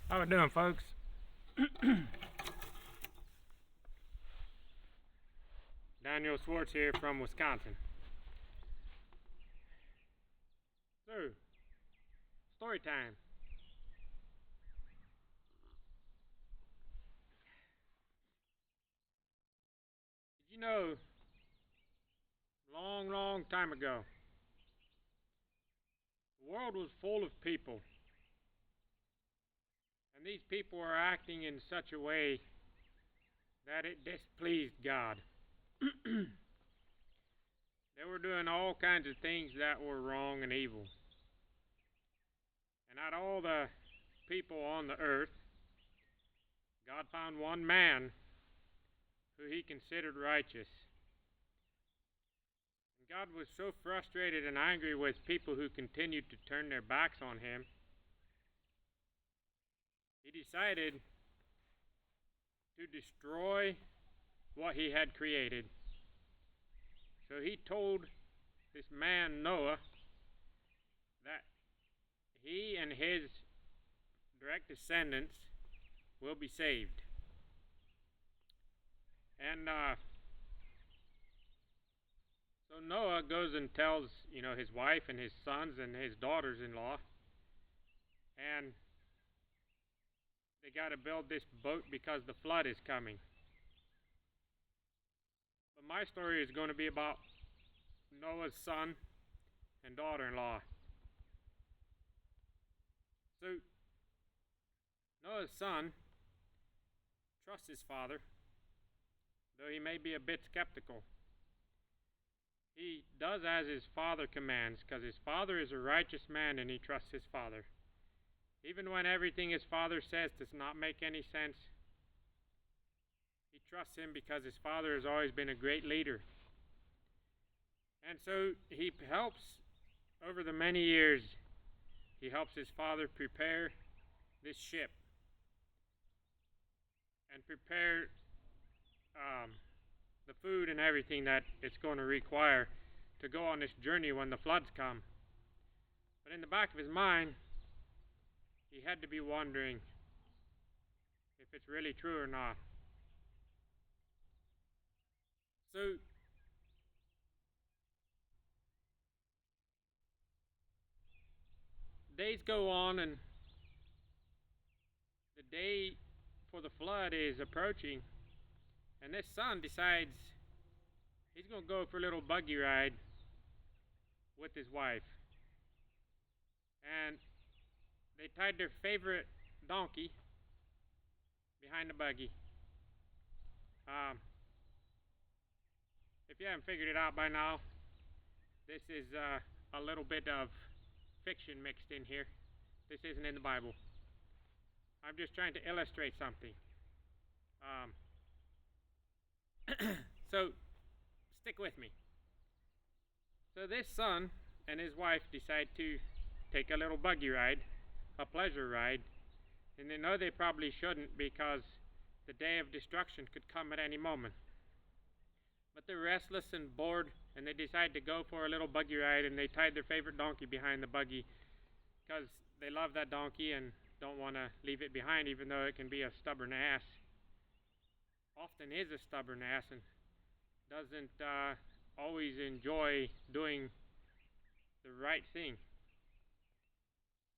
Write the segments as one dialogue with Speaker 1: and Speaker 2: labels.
Speaker 1: How we doing, folks? Daniel Swartz here from Wisconsin. So, story time. Did you know, long time ago, the world was full of people, and these people were acting in such a way that it displeased God. They were doing all kinds of things that were wrong and evil. And out of all the people on the earth, God found one man who he considered righteous. And God was so frustrated and angry with people who continued to turn their backs on him, he decided to destroy what he had created. So he told this man Noah that he and his direct descendants will be saved. And so Noah goes and tells, his wife and his sons and his daughters-in-law, and they got to build this boat because the flood is coming. But my story is going to be about Noah's son and daughter-in-law. So, Noah's son trusts his father, though he may be a bit skeptical. He does as his father commands, because his father is a righteous man and he trusts his father. Even when everything his father says does not make any sense, he trusts him because his father has always been a great leader. And so he helps, over the many years, he helps his father prepare this ship and prepare the food and everything that it's going to require to go on this journey when the floods come. But in the back of his mind, he had to be wondering if it's really true or not. So, days go on, and the day for the flood is approaching, and this son decides he's going to go for a little buggy ride with his wife. And they tied their favorite donkey behind the buggy. If you haven't figured it out by now, this is a little bit of fiction mixed in here. This isn't in the Bible. I'm just trying to illustrate something. So, stick with me. So this son and his wife decide to take a little buggy ride, a pleasure ride, and they know they probably shouldn't because the day of destruction could come at any moment. But they're restless and bored, and they decide to go for a little buggy ride, and they tied their favorite donkey behind the buggy because they love that donkey and don't want to leave it behind, even though it can be a stubborn ass. Often is a stubborn ass and doesn't always enjoy doing the right thing.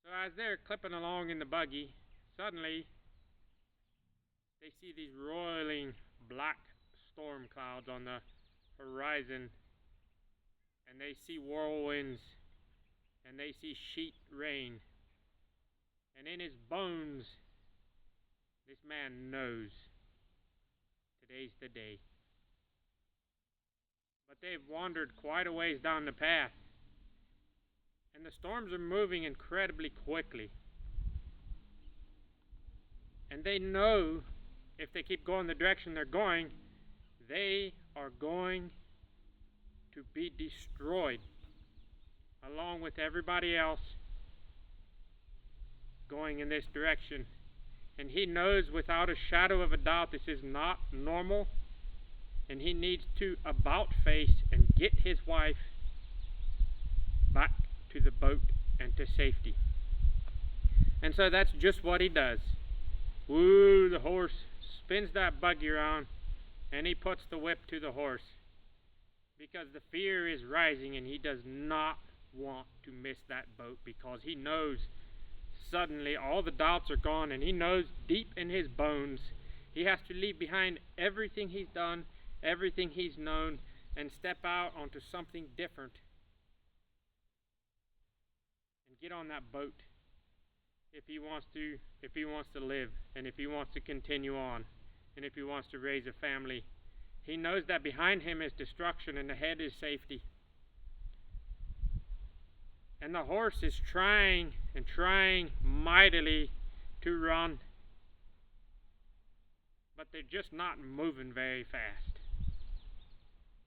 Speaker 1: So as they're clipping along in the buggy, suddenly they see these roiling black storm clouds on the horizon, and they see whirlwinds, and they see sheet rain, and in his bones this man knows today's the day. But they've wandered quite a ways down the path, and the storms are moving incredibly quickly, and they know if they keep going the direction they're going, they are going to be destroyed along with everybody else going in this direction. And he knows without a shadow of a doubt this is not normal, and he needs to about face and get his wife back to the boat and to safety. And so that's just what he does. Woo, the horse spins that buggy around, and he puts the whip to the horse because the fear is rising, and he does not want to miss that boat because he knows suddenly all the doubts are gone, and he knows deep in his bones he has to leave behind everything he's done, everything he's known, and step out onto something different and get on that boat if he wants to live, and if he wants to continue on, and if he wants to raise a family. He knows that behind him is destruction and ahead is safety. And the horse is trying and trying mightily to run, but they're just not moving very fast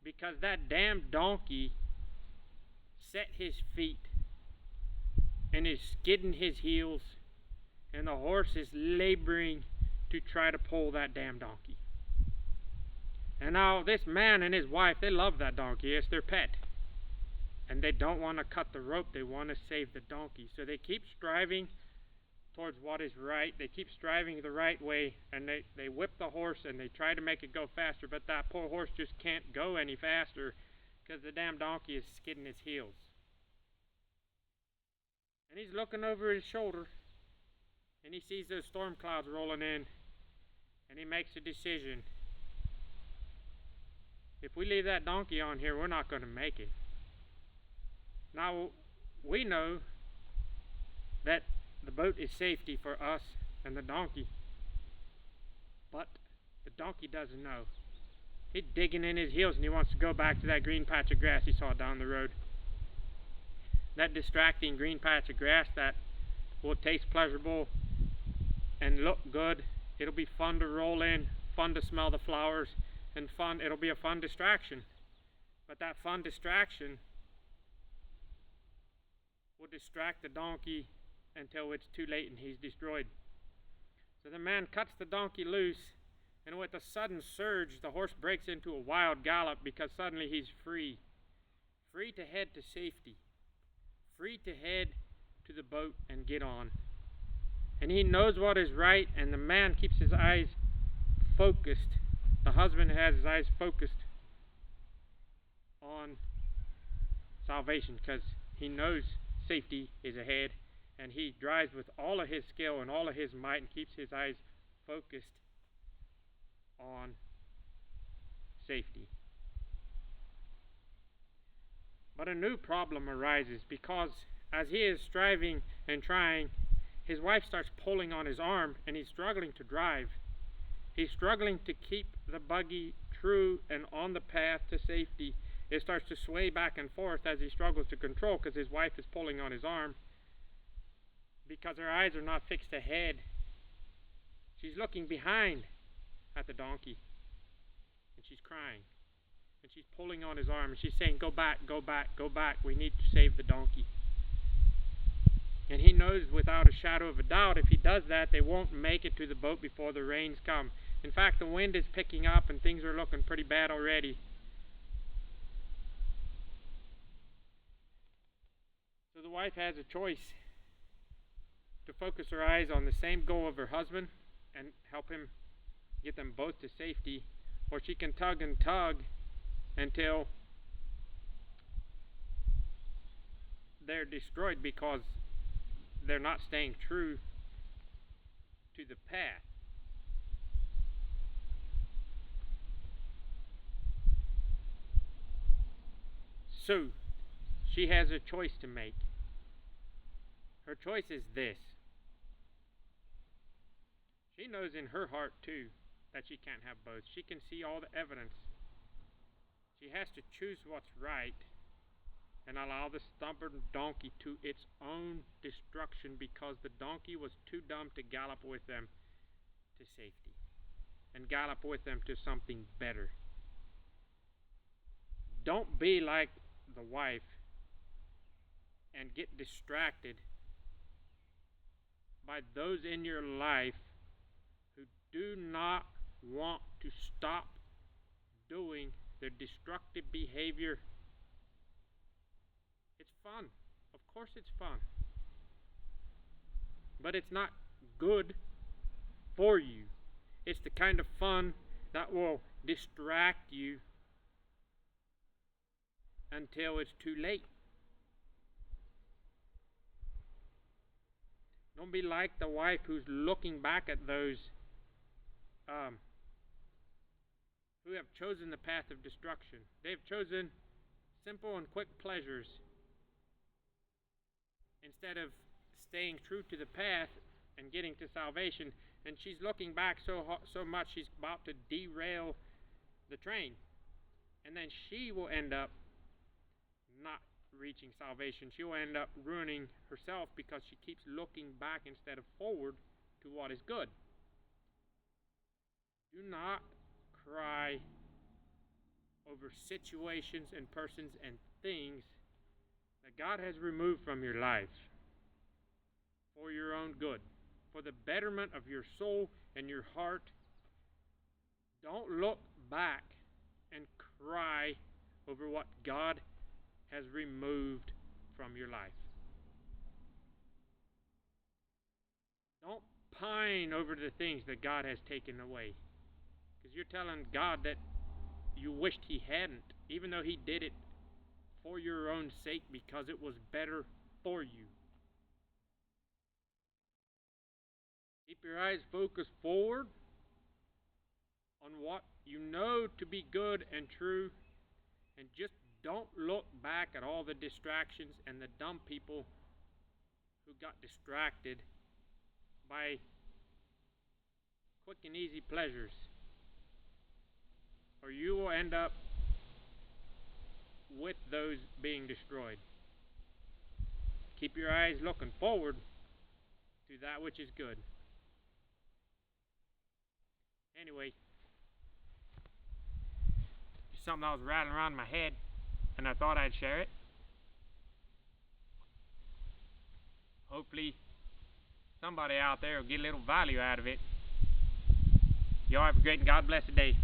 Speaker 1: because that damn donkey set his feet and is skidding his heels, and the horse is laboring to try to pull that damn donkey. And now this man and his wife, they love that donkey. It's their pet. And they don't want to cut the rope. They want to save the donkey. So they keep striving towards what is right. They keep striving the right way, and they whip the horse and they try to make it go faster, but that poor horse just can't go any faster because the damn donkey is skidding his heels. And he's looking over his shoulder, and he sees those storm clouds rolling in, and he makes a decision. If we leave that donkey on here, we're not going to make it. Now, we know that the boat is safety for us and the donkey, but the donkey doesn't know. He's digging in his heels, and he wants to go back to that green patch of grass he saw down the road. That distracting green patch of grass that will taste pleasurable and look good. It'll be fun to roll in, fun to smell the flowers, and fun. It'll be a fun distraction. But that fun distraction will distract the donkey until it's too late and he's destroyed. So the man cuts the donkey loose, and with a sudden surge, the horse breaks into a wild gallop because suddenly he's free. Free to head to safety. Free to head to the boat and get on. And he knows what is right, and the man keeps his eyes focused. The husband has his eyes focused on salvation because he knows safety is ahead, and he drives with all of his skill and all of his might and keeps his eyes focused on safety. But a new problem arises because as he is striving and trying, his wife starts pulling on his arm, and he's struggling to drive. He's struggling to keep the buggy true and on the path to safety. It starts to sway back and forth as he struggles to control because his wife is pulling on his arm, because her eyes are not fixed ahead. She's looking behind at the donkey, and she's crying, and she's pulling on his arm, and she's saying, "Go back, go back, go back. We need to save the donkey." And he knows without a shadow of a doubt, if he does that, they won't make it to the boat before the rains come. In fact, the wind is picking up, and things are looking pretty bad already. So the wife has a choice: to focus her eyes on the same goal of her husband and help him get them both to safety, or she can tug and tug until they're destroyed because they're not staying true to the path. So she has a choice to make. Her choice is this. She knows in her heart too that she can't have both. She can see all the evidence. She has to choose what's right and allow the stubborn donkey to its own destruction because the donkey was too dumb to gallop with them to safety and gallop with them to something better. Don't be like the wife and get distracted by those in your life who do not want to stop doing their destructive behavior. It's fun. Of course it's fun. But it's not good. for you. It's the kind of fun that will distract you until it's too late. Don't be like the wife who's looking back at those who have chosen the path of destruction. They've chosen simple and quick pleasures instead of staying true to the path and getting to salvation. And she's looking back so much she's about to derail the train. And then she will end up not reaching salvation. She will end up ruining herself because she keeps looking back instead of forward to what is good. Do not cry over situations and persons and things that God has removed from your life for your own good, for the betterment of your soul and your heart. Don't look back and cry over what God has removed from your life. Don't pine over the things that God has taken away, because you're telling God that you wished He hadn't, even though He did it for your own sake because it was better for you. Keep your eyes focused forward on what you know to be good and true, and just don't look back at all the distractions and the dumb people who got distracted by quick and easy pleasures, or you will end up with those being destroyed. Keep your eyes looking forward to that which is good. Anyway, it's something that was rattling around in my head, and I thought I'd share it. Hopefully somebody out there will get a little value out of it. Y'all have a great and God blessed day.